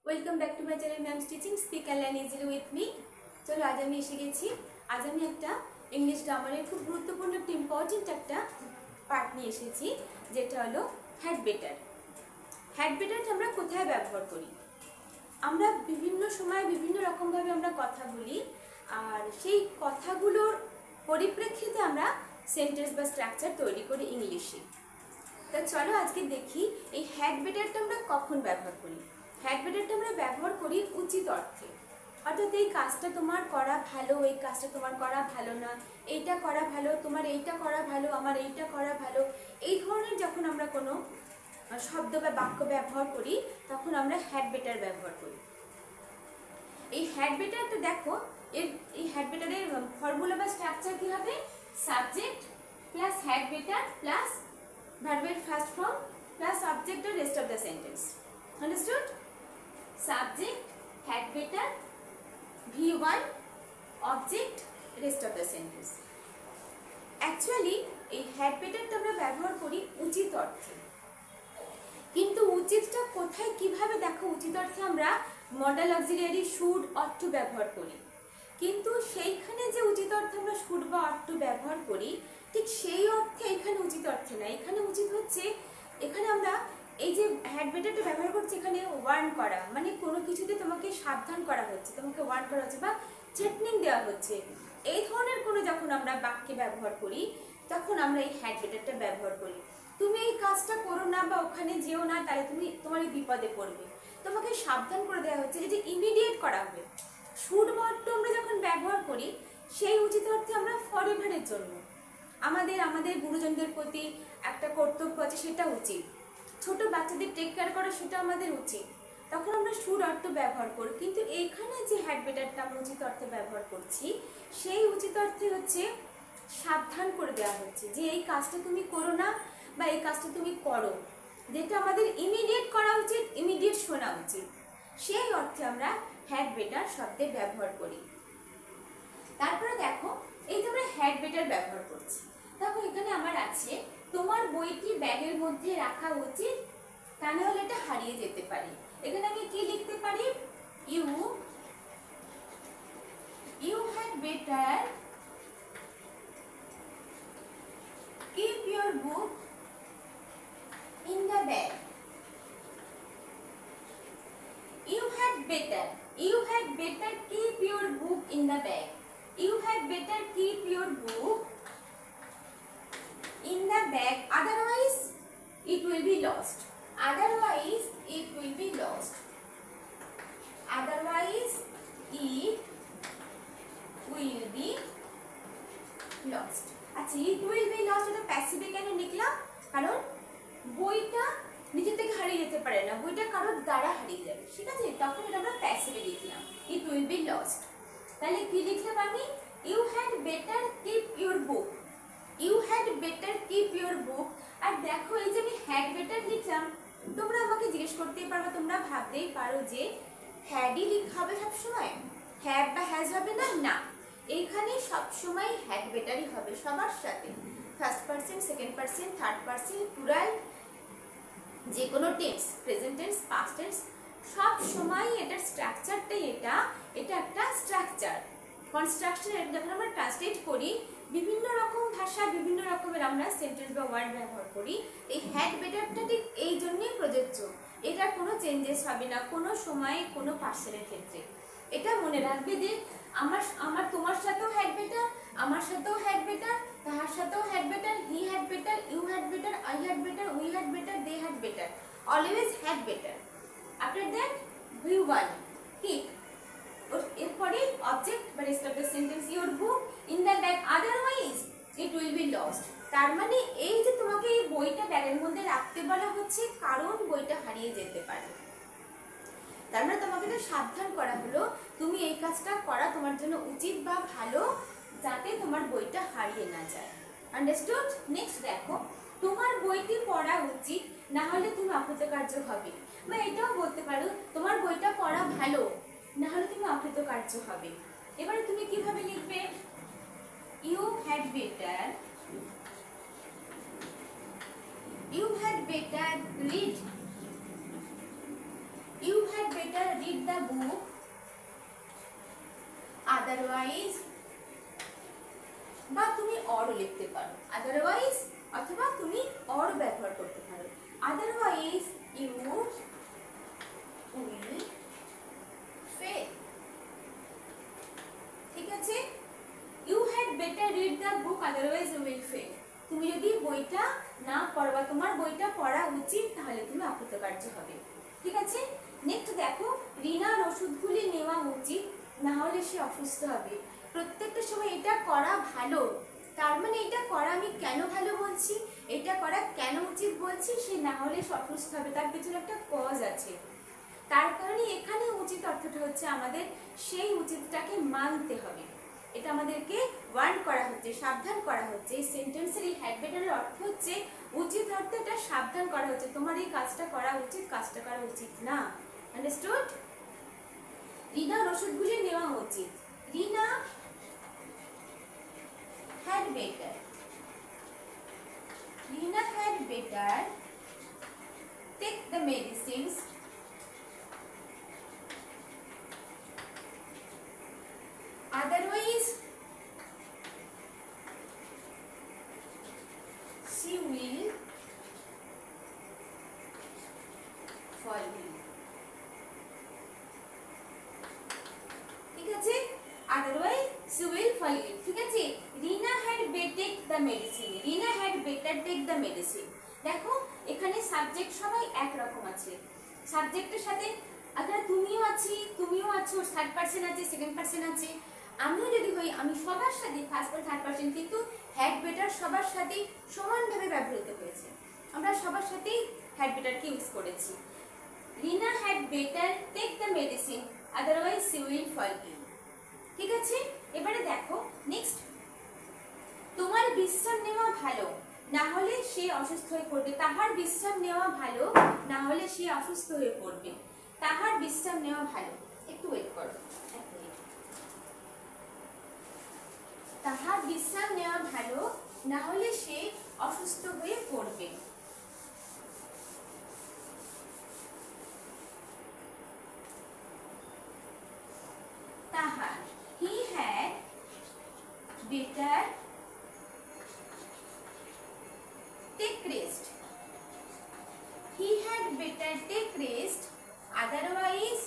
Welcome back to my channel ma'am's teaching speak and learn easily with me. চলো আজ আমি এসে গেছি। আজ আমি একটা ইংলিশ গ্রামারের খুব গুরুত্বপূর্ণ একটা ইম্পর্টেন্ট একটা পার্ট নিয়ে এসেছি, যেটা হলো হ্যাড বেটার। হ্যাড বেটারটা আমরা কোথায় ব্যবহার করি? আমরা বিভিন্ন সময় বিভিন্ন রকমভাবে আমরা কথা বলি, আর সেই কথাগুলোর পরিপ্রেক্ষিতে আমরা সেন্টেন্স বা স্ট্রাকচার তৈরি করি ইংলিশে। তা চলো আজকে দেখি এই হ্যাড বেটারটা আমরা কখন ব্যবহার করি। হ্যাড বেটারটা আমরা ব্যবহার করি উচিত অর্থে, অর্থাৎ এই কাজটা তোমার করা ভালো, এই কাজটা তোমার করা ভালো না, এইটা করা ভালো, তোমার এইটা করা ভালো, আমার এইটা করা ভালো, এই ধরনের যখন আমরা কোনো শব্দ বা বাক্য ব্যবহার করি তখন আমরা হ্যাড বেটার ব্যবহার করি। এই হ্যাড বেটারটা দেখো, এই হ্যাড বেটারের ফর্মুলা বা স্ট্রাকচার কি হবে? Subject plus had better plus ভার্বের first form plus object or rest of the sentence. Understood? Subject, had better, V1, object, rest of the sentence. Actually এই had better টা আমরা ব্যবহার করি উচিত অর্থে, কিন্তু উচিতটা কোথায় কিভাবে দেখো? উচিত অর্থে আমরা model auxiliary should ought to ব্যবহার করি, কিন্তু সেইখানে যে উচিত অর্থে আমরা শুড বা অট টু ব্যবহার করি ঠিক সেই অর্থে এখানে উচিত অর্থে না। এখানে উচিত হচ্ছে, এখানে আমরা এই যে হ্যাড বেটারটা ব্যবহার করছি এখানে ওয়ার্ন করা, মানে কোনো কিছুতে তোমাকে সাবধান করা হচ্ছে, তোমাকে ওয়ার্ন করা হচ্ছে বা থ্রেটনিং দেওয়া হচ্ছে, এই ধরনের কোনো যখন আমরা বাক্যে ব্যবহার করি তখন আমরা এই হ্যাড বেটারটা ব্যবহার করি। তুমি এই কাজটা করো না বা ওখানে যেও না, তাহলে তোমার এই বিপদে পড়বে, তোমাকে সাবধান করে দেওয়া হচ্ছে, যেটা ইমিডিয়েট করা হবে। শুড ওয়ার্ডটা আমরা যখন ব্যবহার করি সেই উচিত অর্থে আমরা ফরএভারের জন্য আমাদের গুরুজনদের প্রতি একটা কর্তব্য আছে, সেটা উচিত। ছোট বাচ্চাদের টেক কেয়ার করা সেটা আমাদের উচিত, তখন আমরা শুড অর্থ ব্যবহার করি। কিন্তু এইখানে যে হ্যাড বেটারটা আমরা উচিত অর্থে ব্যবহার করছি সেই উচিত অর্থে হচ্ছে সাবধান করে দেওয়া হচ্ছে যে এই কাজটা তুমি করো না বা এই কাজটা তুমি করো, যেটা আমাদের ইমিডিয়েট করা উচিত, ইমিডিয়েট শোনা উচিত, সেই অর্থে আমরা হ্যাড বেটার শব্দের ব্যবহার করি। তারপরে দেখো এই যে আমরা হ্যাড বেটার ব্যবহার করছি, দেখো এখানে আমার আছে তোমার বইটি ব্যাগের মধ্যে রাখা উচিত, তা না হলে এটা হারিয়ে যেতে পারে। এখানে আমি কি লিখতে পারি? You had better keep your book in the bag. You had better keep your book in the bag. You had better keep your book in the bag, otherwise it will be lost. Otherwise it will be lost. Otherwise it will be lost. আচ্ছা, it will be lost এটা প্যাসিভে কেন লিখলাম? কারণ বইটা নিজে থেকে হারিয়ে যেতে পারে না, বইটা কারোর দ্বারা হারিয়ে যাবে, ঠিক আছে? তখন এটা আমরা প্যাসিভে লিখলাম, it will be lost। তাহলে কি লিখলাম আমি? You had better keep your book. You had better keep your book। আর দেখো এই যে আমি had better লিখলাম, তোমরা আমাকে জিজ্ঞেস করতেই পারো, তোমরা ভাবতেই পারো যে হ্যাডই লিখা হবে সবসময়, হ্যাভ বা হ্যাজ হবে না। না, এইখানে সবসময় হ্যাড বেটারই হবে সবার সাথে, first person, second person, third person, plural, যে কোনো tense, present tense, past tense, সব সময় এটার স্ট্রাকচারটাই এটা একটা স্ট্রাকচার কনস্ট্রাকশন। যখন আমরা ট্রান্সলেট করি বিভিন্ন রকম ভাষা, বিভিন্ন রকমের আমরা সেন্টেন্স বা ওয়ার্ড ব্যবহার করি, এই হ্যাড বেটারটা ঠিক এই জন্যই প্রযোজ্য, এটা কোনো চেঞ্জেস হবে না কোনো সময়ে কোনো পার্সনের ক্ষেত্রে। এটা মনে রাখবে যে আমার তোমার সাথেও হ্যাড বেটার, আমার সাথেও হ্যাড বেটার, তাহার সাথেও had better, he had better, you had better, I had better, we had better, they had better, always had better. After that V1 ঠিক, এরপরে অবজেক্ট বা rest of the sentence, your book in the bag, otherwise it will be lost. তার মানে এই যে তোমাকে এই বইটা ব্যাগের মধ্যে রাখতে বলা হচ্ছে কারণ বইটা হারিয়ে যেতে পারে, তার মানে তোমাকে তো সাবধান করা হলো তুমি এই কাজটা করা তোমার জন্য উচিত বা ভালো, যাতে তোমার বইটা হারিয়ে না যায়। আন্ডারস্টুড? নেক্সট দেখো, তোমার বইটি পড়া উচিত, না হলে তুমি অকৃতকার্য হবে, বা এটাও বলতে পারো তোমার বইটা পড়া ভালো, না হলে তুমি অকৃতকার্য হবে। এবারে তুমি কিভাবে লিখবে? You had better read, you had better read the book, otherwise, বা তুমি অরও লিখতে পারো, আদারওয়াইজ অথবা তুমি অর ব্যবহার করতে পারো, আদারওয়াইজ ইউ উইল ফেল। ঠিক আছে, you had better read the book otherwise you will fail. তুমি যদি বইটা না পড়ো বা তোমার বইটা পড়া উচিত তাহলে তুমি অকৃতকার্য হবে। ঠিক আছে, নেক্সট দেখো, রিনার ওষুধগুলি নেওয়া উচিত, না হলে সে অসুস্থ হবে। প্রত্যেকটা সময় এটা করা ভালো, তার মানে এটা করা আমি কেন ভালো বলছি, এটা করা কেন উচিত বলছি, সে না হলে অসুস্থ হবে, তার পেছনে একটা কজ আছে। তার কারণে এখানে উচিত অর্থটা হচ্ছে আমাদের সেই উচিতটাকে মানতে হবে, এটা আমাদেরকে ওয়ার্ন করা হচ্ছে, সাবধান করা হচ্ছে। এই সেন্টেন্সের এই হ্যাড বেটারের অর্থ হচ্ছে উচিত অর্থে এটা সাবধান করা হচ্ছে, তোমার এই কাজটা করা উচিত, কাজটা করা উচিত না। আন্ডারস্টুড? রিনার ওষুধগুলি নেওয়া উচিত, রিনা had better, Rina had better take the medicines, otherwise she will fall ill। ঠিক আছে, otherwise she will fall ill। ঠিক আছে, Rina had better take the medicine, Rina had better take the medicine। দেখো এখানে subject সবাই এক রকম আছে, সাবজেক্টের সাথে আবার তুমিও আছি, তুমিও আছো, থার্ড পারসন আছে, সেকেন্ড পারসন আছে, আমিও যদি হই, আমি সবার সাথে ফার্স্ট পারসন থার্ড পারসন, কিন্তু হ্যাড বেটার সবার সাথে সমানভাবে ব্যবহৃত হয়েছে, আমরা সবার সাথেই হ্যাড বেটারকে ইউজ করেছি। Rina had better take the medicine, otherwise she will fall ill. ঠিক আছে, এবারে দেখো নেক্সট, তোমার বিশ্রাম নেওয়া ভালো, না হলে সে অসুস্থ হয়ে পড়বে। তাহার বিশ্রাম নেওয়া ভালো, না হলে সে অসুস্থ হয়ে পড়বে। তাহার বিশ্রাম নেওয়া ভালো, একটু ওয়েট করো, তাহার বিশ্রাম নেওয়া ভালো, না হলে সে অসুস্থ হয়ে পড়বে। তাহার, he had better take rest, he had better take rest, otherwise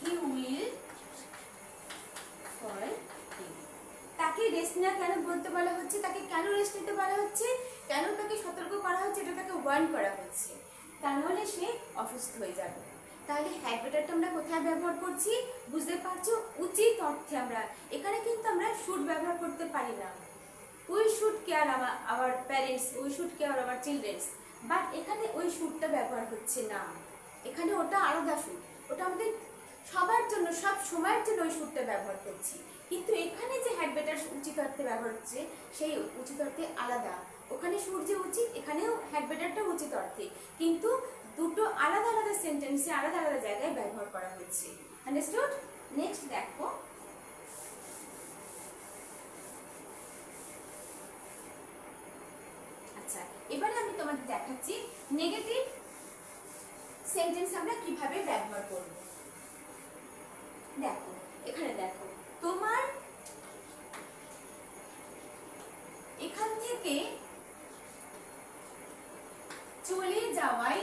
he will fall ill। তাকে রেস্ট নেওয়া কেন বলতে বলা হচ্ছে, তাকে কেন রেস্ট নিতে বলা হচ্ছে, কেন তাকে সতর্ক করা হচ্ছে, এটা তাকে ওয়ার্ন করা হচ্ছে, তা নাহলে সে অসুস্থ হয়ে যাবে। তাহলে হ্যাড বেটারটা আমরা কোথায় ব্যবহার করছি বুঝতে পারছো, উচিত অর্থে। আমরা এখানে কিন্তু আমরা শুড ব্যবহার করতে পারি না, we should care our parents, we should care our childrens, but এখানে ওই শুডটা ব্যবহার হচ্ছে না, এখানে ওটা আলাদা শুড, ওটা আমাদের সবার জন্য সব সময়ের জন্য ওই শুডটা ব্যবহার করছি। কিন্তু এখানে যে হ্যাড বেটার উচিত অর্থে ব্যবহার হচ্ছে সেই উচিত অর্থে আলাদা, ওখানে শুড যে উচিত, এখানেও হ্যাড বেটারটা উচিত অর্থে, কিন্তু দুটো আলাদা আলাদা সেন্টেন্সে আলাদা আলাদা জায়গায় ব্যবহার করা হচ্ছে। আন্ডারস্টুড? নেক্সট দেখো, আচ্ছা এবারে আমি তোমাদের দেখাচ্ছি নেগেটিভ সেন্টেন্স আমরা কিভাবে ব্যবহার করব। দেখো এখানে দেখো, তোমার এখান থেকে চলে যাওয়াই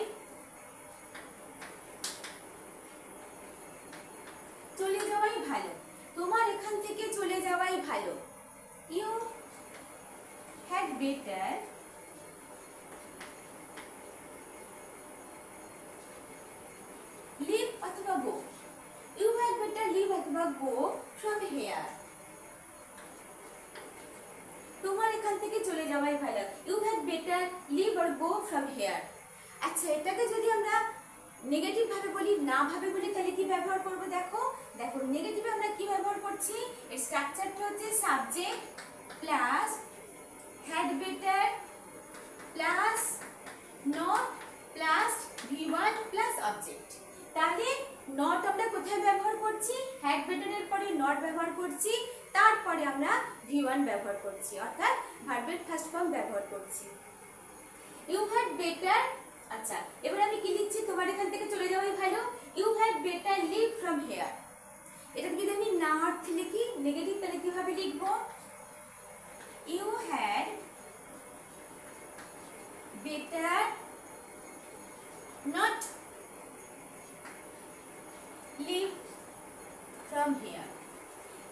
ভালো, তোমার এখান থেকে চলে যাওয়াই ভালো। ইউ হ্যাড বেটার লিভ অথবা গো, ইউ হ্যাড বেটার লিভ অথবা গো ফ্রম হিয়ার। তোমার এখান থেকে চলে যাওয়াই ভালো, you had better leave or go from here. আচ্ছা এটাকে যদি আমরা নেগেটিভ ভাবে বলি, না ভাবে বলি, তাহলে কি ব্যবহার করব? দেখো দেখো নেগেটিভে আমরা কি ব্যবহার করছি, এর স্ট্রাকচারটা হচ্ছে subject plus had better plus not plus V1 plus object. তাহলে নট আমরা কোথায় ব্যবহার করছি, হ্যাড বেটারের পরে নট ব্যবহার করছি, তারপরে আমরা V1 ব্যবহার করছি, অর্থাৎ ভার্বের ফার্স্ট ফর্ম ব্যবহার করছি। ইউ হ্যাড বেটার, আচ্ছা এবার আমি কি লিখছি, তোমার এখান থেকে চলে যাওয়াই ভালো। You had better leave from here. এটা যদি আমি না অর্থে লিখি নেগেটিভ, তাহলে কিভাবে লিখবো? You had better not leave from here.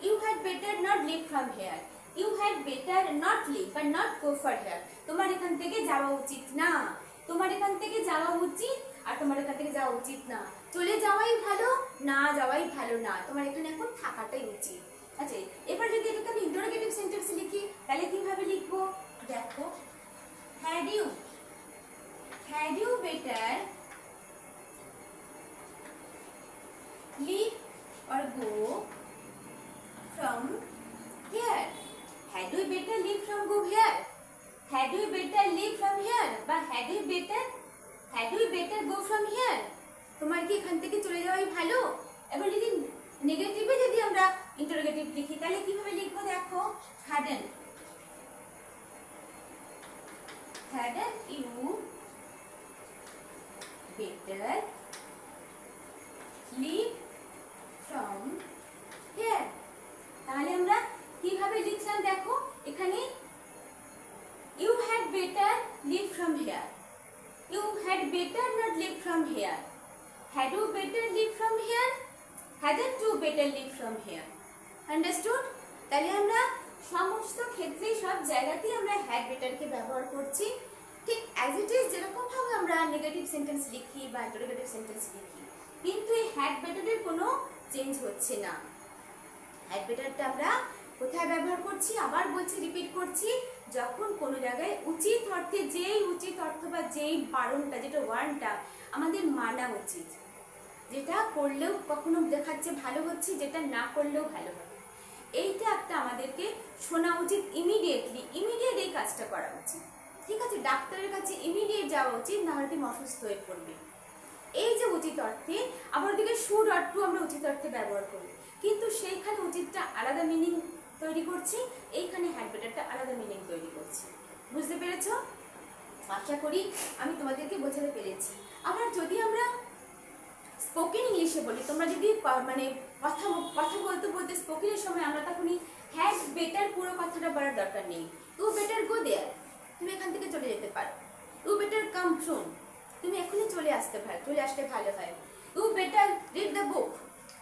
You had better not leave from here. You had better not leave but not go for here. তোমার এখান থেকে যাওয়া উচিত না, তোমার এখান থেকে যাওয়া উচিত আর তোমার এখান থেকে যাওয়া উচিত না। চলে যাওয়াই ভালো, না যাওয়াই ভালো না, তোমার এখানে এখন থাকাটাই উচিত। আচ্ছা এবার যদি এটাকে আমি ইন্টারোগেটিভ সেন্টেন্স লিখি তাহলে কিভাবে লিখবো দেখো, had you better leave or go from here. Had you better leave from go here? Had you better leave from here? But had you better go from here? তোমার কি এখান থেকে চলে যাওয়াই ভালো? এবার যদি নেগেটিভে যদি আমরা ইন্টারোগেটিভ লিখি তাহলে কিভাবে লিখবো দেখো, hadn't you better leave from here? তাহলে আমরা কিভাবে লিখলাম দেখো, এখানে you had better leave from here, you had better not leave from here, had you better leave from here, hadn't you better leave from here. Understood? তাহলে আমরা সমস্ত ক্ষেত্রে সব জায়গাতেই আমরা had better কে ব্যবহার করছি, ঠিক as it is যেরকম ভাবে আমরা নেগেটিভ সেন্টেন্স লিখি বা ইন্টারোগেটিভ সেন্টেন্স লিখি, কিন্তু এই had better এর কোনো চেঞ্জ হচ্ছে না। had betterটা আমরা কোথায় ব্যবহার করছি, আবার বলছি, রিপিট করছি, যখন কোনো জায়গায় উচিত অর্থে, যেই উচিত অর্থ বা যেই বারণটা, যেটা ওয়ার্ডটা আমাদের মানা উচিত, যেটা করলেও কখনো দেখাচ্ছে ভালো হচ্ছে, যেটা না করলেও ভালো হবে, এইটা একটা আমাদেরকে শোনা উচিত, ইমিডিয়েট এই কাজটা করা উচিত। ঠিক আছে, ডাক্তারের কাছে ইমিডিয়েট যাওয়া উচিত, না হলে তুমি অসুস্থ হয়ে পড়বে। এই যে উচিত অর্থে, আবার ওদিকে শুড অর্থ আমরা উচিত অর্থে ব্যবহার করি, কিন্তু সেইখানে উচিতটা আলাদা মিনিং তৈরি করছি, এইখানে হ্যাড বেটারটা আলাদা মিনিং তৈরি করছি। বুঝতে পেরেছ? আশা করি আমি তোমাদেরকে বোঝাতে পেরেছি। আবার যদি আমরা স্পোকেন ইংলিশে বলি, তোমরা যদি মানে কথা বলতে স্পোকেনের সময় আমরা তখনই হ্যাড বেটার পুরো কথাটা বলার দরকার নেই। ইউ বেটার গো দেয়ার, তুমি এখান থেকে চলে যেতে পারো। ইউ বেটার কাম সুন, তুমি এখনই চলে আসলে ভালো হয়। You better read the book,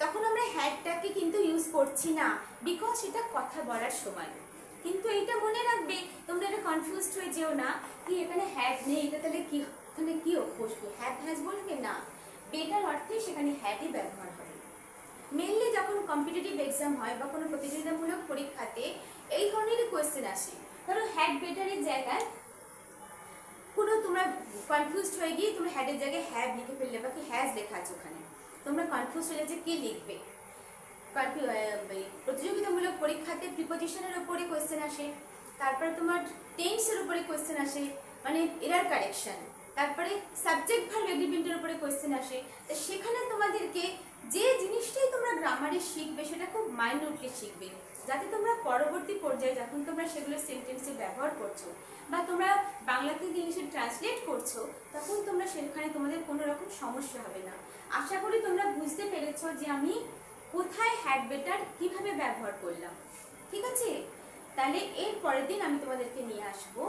তখন আমরা হ্যাডটাকে কিন্তু ইউজ করছি না, বিকজ এটা কথা বলার সময়। কিন্তু এইটা মনে রাখবে, তোমরা এটা কনফিউজড হয়ে যেও না কি এখানে হ্যাড নেই, এটা তাহলে কি এখানে কি বসবে, হ্যাড হ্যাজ বলবে না, বেটার অর্থে সেখানে হ্যাডই ব্যবহার হবে। মেনলি যখন কম্পিটিটিভ এক্সাম হয় বা কোনো প্রতিযোগিতামূলক পরীক্ষাতে এই ধরনেরই কোয়েশ্চেন আসে। ধরো হ্যাড বেটারের জায়গায় কোনো তোমরা কনফিউজড হয়ে গিয়ে তোমরা হ্যাডের জায়গায় হ্যাভ লিখে ফেললে বা কি হ্যাজ লেখা আছে ওখানে, তোমরা কনফিউজ হয়ে যাচ্ছে কি লিখবে। প্রতিযোগিতামূলক পরীক্ষাতে প্রিপোজিশনের উপরে কোয়েশ্চেন আসে, তারপরে তোমার টেন্সের উপরে কোয়েশ্চেন আসে, মানে এরার কারেকশন, তারপরে সাবজেক্ট ভার্ব এগ্রিমেন্টের উপরে কোয়েশ্চেন আসে। তো সেখানে তোমাদেরকে যে জিনিসটাই তোমরা গ্রামারে শিখবে সেটা খুব মাইন্যুটলি শিখবে, যাতে তোমরা পরবর্তী পর্যায়ে যখন তোমরা সেগুলো সেন্টেন্সে ব্যবহার করছো বা তোমরা বাংলা থেকে ইংলিশে ট্রান্সলেট করছো, তখন তোমরা সেখানে তোমাদের কোনো রকম সমস্যা হবে না। আশা করি তোমরা বুঝতে পেরেছো যে আমি কোথায় হ্যাড বেটার কিভাবে ব্যবহার করলাম। ঠিক আছে, তাহলে এর পরের দিন আমি তোমাদেরকে নিয়ে আসবো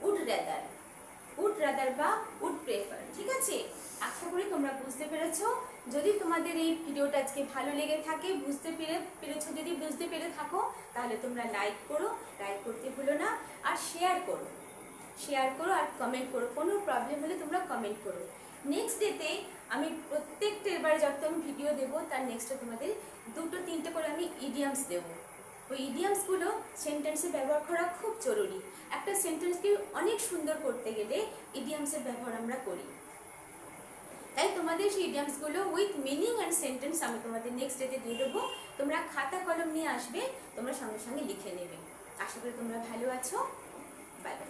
উড রাদার বা উড প্রেফার। ঠিক আছে, আশা করি তোমরা বুঝতে পেরেছো। যদি তোমাদের এই ভিডিওটা আজকে ভালো লেগে থাকে, যদি বুঝতে পেরে থাকো, তাহলে তোমরা লাইক করতে ভুলো না, আর শেয়ার করো আর কমেন্ট করো। কোনো প্রবলেম হলে তোমরা কমেন্ট করো। নেক্সট ডেতে আমি প্রত্যেকটা এবারে যত আমি ভিডিও দেবো তার নেক্সটে তোমাদের 2-3টে করে আমি ইডিয়ামস দেবো। ওই ইডিয়ামসগুলো সেন্টেন্সে ব্যবহার করা খুব জরুরি। একটা সেন্টেন্সকে অনেক সুন্দর করতে গেলে ইডিয়ামসের ব্যবহার আমরা করি। তাই তোমাদের সেই ইডিয়ামসগুলো উইথ মিনিং অ্যান্ড সেন্টেন্স আমি তোমাদের নেক্সট ডেতে দিয়ে দেবো। তোমরা খাতা কলম নিয়ে আসবে, তোমরা সঙ্গে সঙ্গে লিখে নেবে। আশা করি তোমরা ভালো আছো। Bye bye.